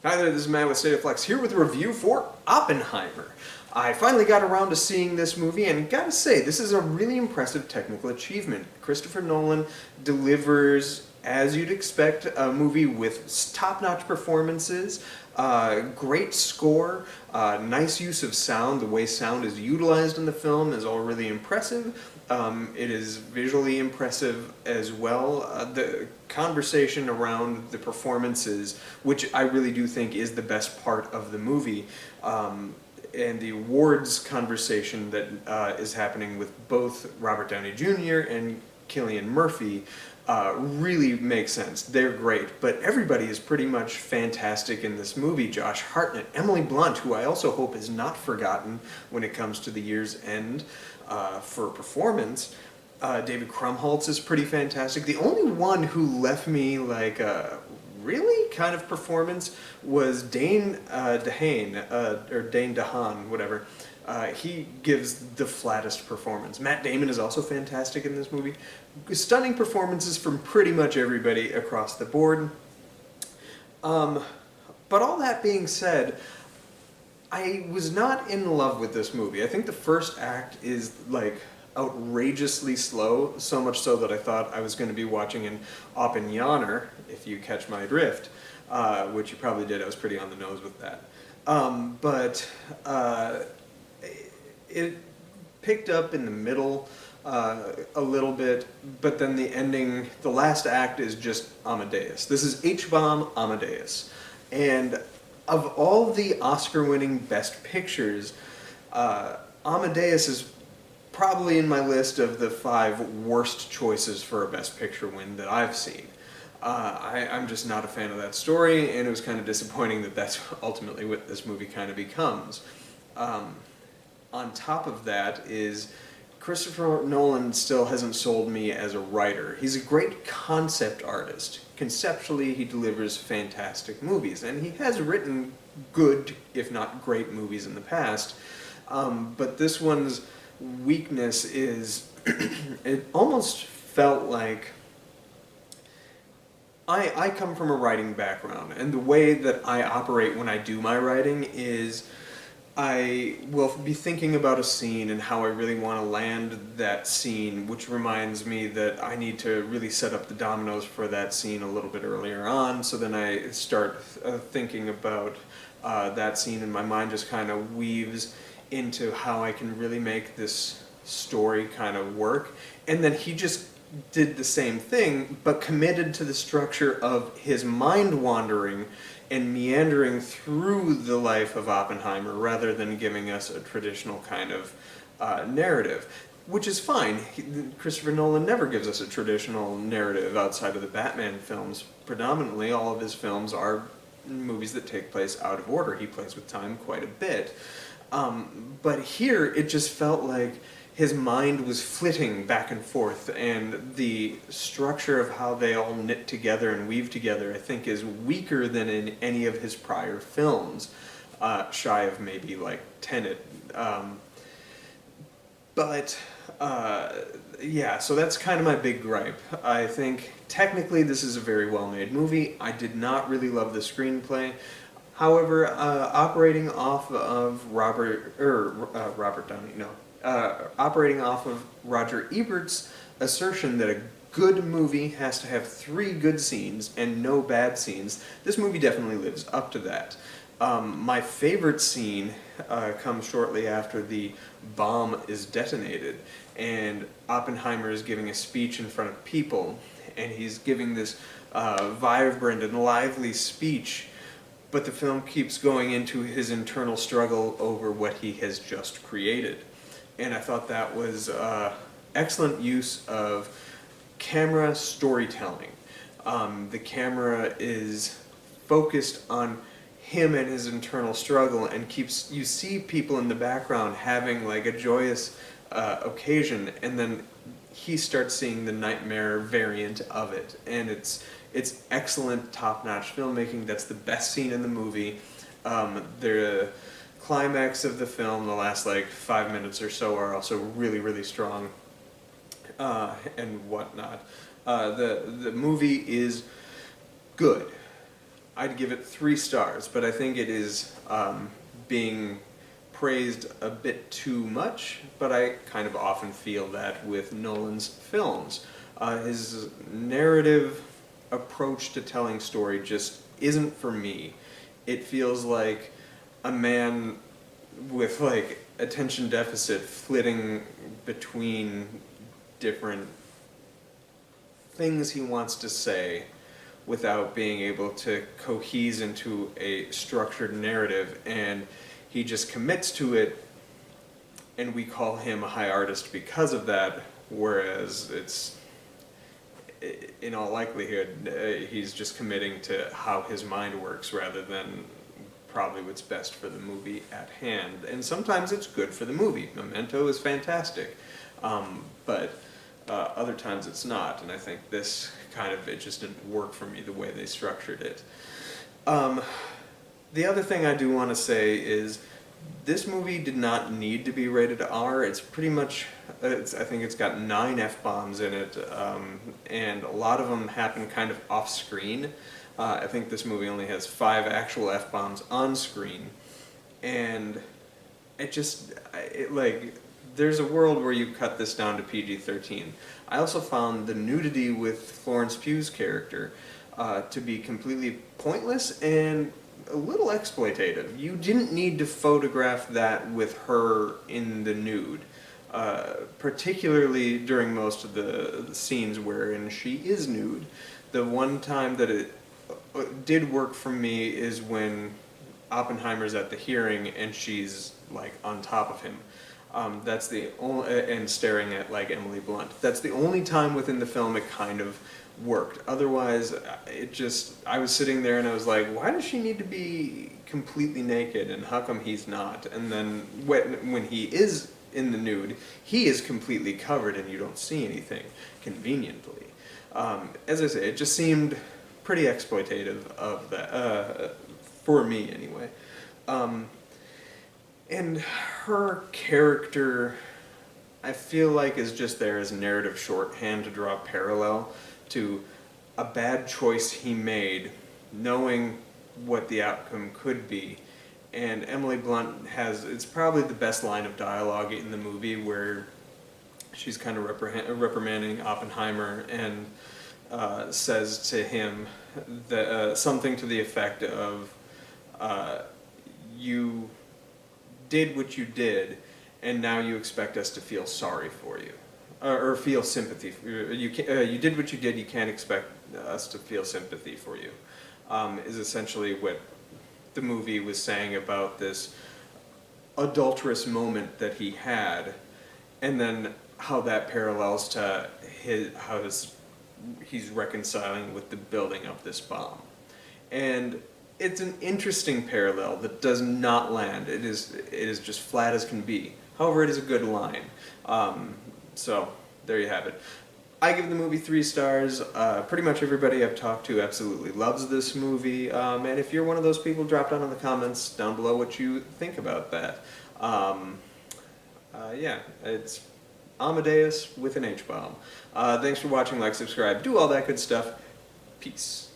Hi there, this is Matt with State of Flex here with a review for Oppenheimer. I finally got around to seeing this movie and gotta say, this is a really impressive technical achievement. Christopher Nolan delivers, as you'd expect, a movie with top-notch performances, great score, nice use of sound. The way sound is utilized in the film is all really impressive. It is visually impressive as well. The conversation around the performances, which I really do think is the best part of the movie, and the awards conversation that is happening with both Robert Downey Jr. and Cillian Murphy really makes sense. They're great, but everybody is pretty much fantastic in this movie. Josh Hartnett, Emily Blunt, who I also hope is not forgotten when it comes to the year's end for performance. David Krumholtz is pretty fantastic. The only one who left me like really kind of performance was DeHaan, or Dane DeHaan, whatever. He gives the flattest performance. Matt Damon is also fantastic in this movie. Stunning performances from pretty much everybody across the board. But all that being said, I was not in love with this movie. I think the first act is like outrageously slow, so much so that I thought I was going to be watching an Oppenheimer, if you catch my drift, which you probably did. I was pretty on the nose with that. It picked up in the middle a little bit, but then the ending, the last act is just Amadeus. This is H-bomb Amadeus. And of all the Oscar-winning Best Pictures, Amadeus is probably in my list of the 5 worst choices for a Best Picture win that I've seen. I'm just not a fan of that story, and it was kind of disappointing that that's ultimately what this movie kind of becomes. On top of that is Christopher Nolan still hasn't sold me as a writer. He's a great concept artist. Conceptually, he delivers fantastic movies, and he has written good, if not great, movies in the past. But this one's weakness is, it almost felt like, I come from a writing background, and the way that I operate when I do my writing is I will be thinking about a scene and how I really want to land that scene, which reminds me that I need to really set up the dominoes for that scene a little bit earlier on, so then I start thinking about that scene, and my mind just kind of weaves into how I can really make this story kind of work. And then he just did the same thing, but committed to the structure of his mind wandering and meandering through the life of Oppenheimer rather than giving us a traditional kind of narrative, which is fine. Christopher Nolan never gives us a traditional narrative outside of the Batman films. Predominantly, all of his films are movies that take place out of order. He plays with time quite a bit. But here, it just felt like his mind was flitting back and forth, and the structure of how they all knit together and weave together, I think, is weaker than in any of his prior films, shy of maybe like Tenet. Yeah, so that's kind of my big gripe. I think technically this is a very well-made movie. I did not really love the screenplay. However, operating off of Robert Roger Ebert's assertion that a good movie has to have 3 good scenes and no bad scenes, this movie definitely lives up to that. My favorite scene comes shortly after the bomb is detonated, and Oppenheimer is giving a speech in front of people, and he's giving this vibrant and lively speech, but the film keeps going into his internal struggle over what he has just created. And I thought that was excellent use of camera storytelling. The camera is focused on him and his internal struggle, and you see people in the background having like a joyous occasion, and then he starts seeing the nightmare variant of it, and it's excellent, top-notch filmmaking. That's the best scene in the movie. The climax of the film, the last like 5 minutes or so, are also really, really strong, and whatnot. The movie is good. I'd give it 3 stars, but I think it is being praised a bit too much, but I kind of often feel that with Nolan's films. His narrative approach to telling story just isn't for me. It feels like a man with like attention deficit flitting between different things he wants to say without being able to cohese into a structured narrative, and he just commits to it, and we call him a high artist because of that, whereas it's, in all likelihood, he's just committing to how his mind works rather than probably what's best for the movie at hand. And sometimes it's good for the movie. Memento is fantastic, but other times it's not, and I think this kind of, it just didn't work for me the way they structured it. The other thing I do want to say is this movie did not need to be rated R. It's pretty much, I think it's got 9 F-bombs in it, and a lot of them happen kind of off-screen. I think this movie only has 5 actual F-bombs on screen, and it just, there's a world where you cut this down to PG-13. I also found the nudity with Florence Pugh's character to be completely pointless and a little exploitative. You didn't need to photograph that with her in the nude, particularly during most of the scenes wherein she is nude. The one time that it did work for me is when Oppenheimer's at the hearing and she's like on top of him. That's the only, and staring at like Emily Blunt. That's the only time within the film it kind of worked. Otherwise, it just, I was sitting there and I was like, why does she need to be completely naked and how come he's not? And then when he is in the nude, he is completely covered and you don't see anything, conveniently. As I say, it just seemed pretty exploitative of that, for me anyway. And her character, I feel like, is just there as narrative shorthand to draw a parallel to a bad choice he made, knowing what the outcome could be. And Emily Blunt has, it's probably the best line of dialogue in the movie, where she's kind of reprimanding Oppenheimer and says to him that, something to the effect of, you did what you did, and now you expect us to feel sorry for you, or feel sympathy. You did what you did. You can't expect us to feel sympathy for you. Is essentially what the movie was saying about this adulterous moment that he had, and then how that parallels to he's reconciling with the building of this bomb. And it's an interesting parallel that does not land. It is just flat as can be. However, it is a good line. So there you have it. I give the movie 3 stars. Pretty much everybody I've talked to absolutely loves this movie. And if you're one of those people, drop down in the comments down below what you think about that. Yeah, it's Amadeus with an H-bomb. Thanks for watching, like, subscribe, do all that good stuff. Peace.